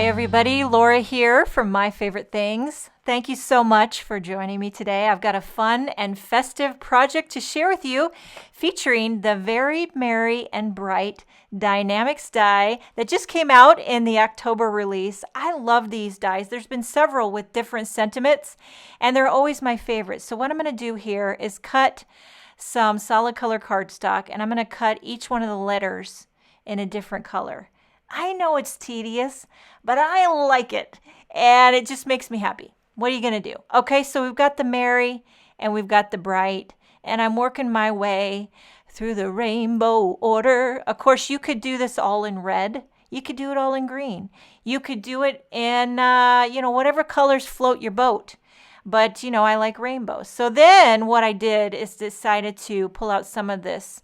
Hi everybody, Laura here from My Favorite Things. Thank you so much for joining me today. I've got a fun and festive project to share with you featuring the very merry and bright Die-namics die that just came out in the October release. I love these dies. There's been several with different sentiments and they're always my favorite. So what I'm going to do here is cut some solid color cardstock and I'm going to cut each one of the letters in a different color. I know it's tedious, but I like it, and it just makes me happy. What are you going to do? Okay, so we've got the merry, and we've got the bright, and I'm working my way through the rainbow order. Of course, you could do this all in red. You could do it all in green. You could do it in, whatever colors float your boat. But, I like rainbows. So then what I did is decided to pull out some of this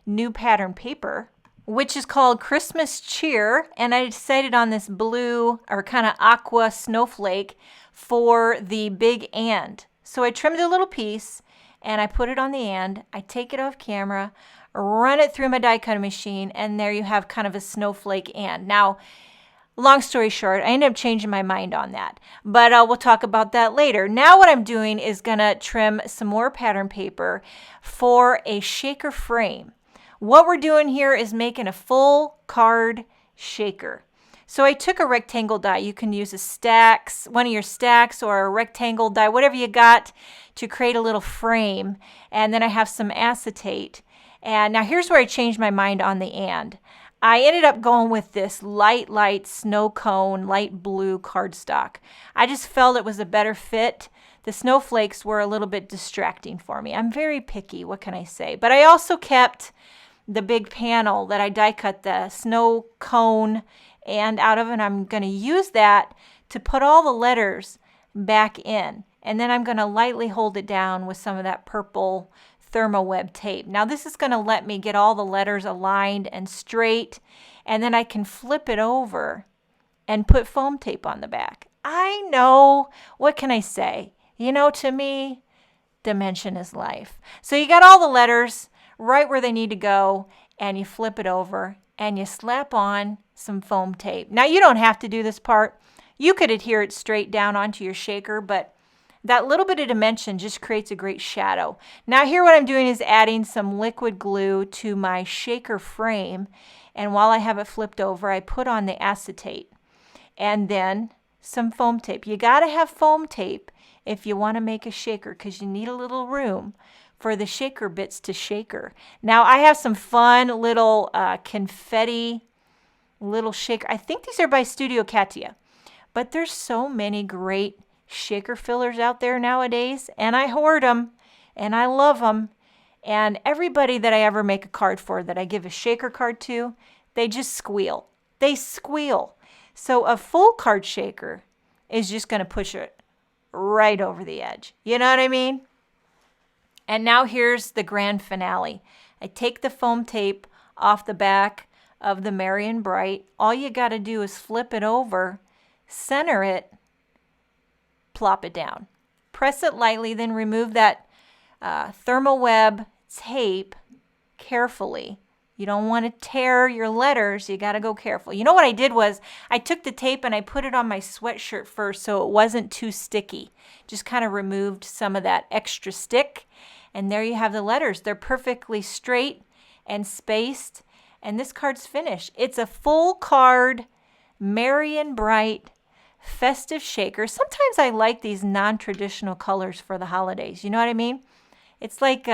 new pattern paper, which is called Christmas Cheer, and I decided on this blue or kind of aqua snowflake for the big and. So I trimmed a little piece and I put it on the and. I take it off camera, run it through my die cutting machine, and there you have kind of a snowflake and. Now, long story short, I ended up changing my mind on that, but we'll talk about that later. Now what I'm doing is gonna trim some more pattern paper for a shaker frame. What we're doing here is making a full card shaker. So I took a rectangle die. You can use one of your stacks or a rectangle die, whatever you got to create a little frame. And then I have some acetate. And now here's where I changed my mind on the and. I ended up going with this light snow cone, light blue cardstock. I just felt it was a better fit. The snowflakes were a little bit distracting for me. I'm very picky, what can I say? But I also kept the big panel that I die cut the snow cone and out of, and I'm going to use that to put all the letters back in. And then I'm going to lightly hold it down with some of that purple thermoweb tape. Now this is going to let me get all the letters aligned and straight, and then I can flip it over and put foam tape on the back. I know, what can I say? To me, dimension is life. So you got all the letters right where they need to go, and you flip it over and you slap on some foam tape. Now you don't have to do this part. You could adhere it straight down onto your shaker, but that little bit of dimension just creates a great shadow. Now here what I'm doing is adding some liquid glue to my shaker frame, and while I have it flipped over, I put on the acetate and then some foam tape. You got to have foam tape if you want to make a shaker because you need a little room for the shaker bits to shaker. Now I have some fun little confetti little shaker. I think these are by Studio Katia, but there's so many great shaker fillers out there nowadays, and I hoard them and I love them. And everybody that I ever make a card for that I give a shaker card to, they just squeal. They squeal. So a full card shaker is just going to push it right over the edge. You know what I mean? And now here's the grand finale. I take the foam tape off the back of the Merry and Bright. All you got to do is flip it over, center it, plop it down. Press it lightly, then remove that thermoweb tape carefully. You don't want to tear your letters. You got to go careful. You know what I did was I took the tape and I put it on my sweatshirt first so it wasn't too sticky. Just kind of removed some of that extra stick. And there you have the letters. They're perfectly straight and spaced. And this card's finished. It's a full card, merry and bright, festive shaker. Sometimes I like these non-traditional colors for the holidays. You know what I mean? It's like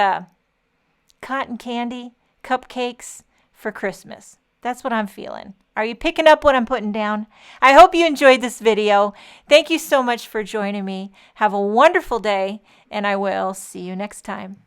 cotton candy, cupcakes for Christmas. That's what I'm feeling. Are you picking up what I'm putting down? I hope you enjoyed this video. Thank you so much for joining me. Have a wonderful day, and I will see you next time.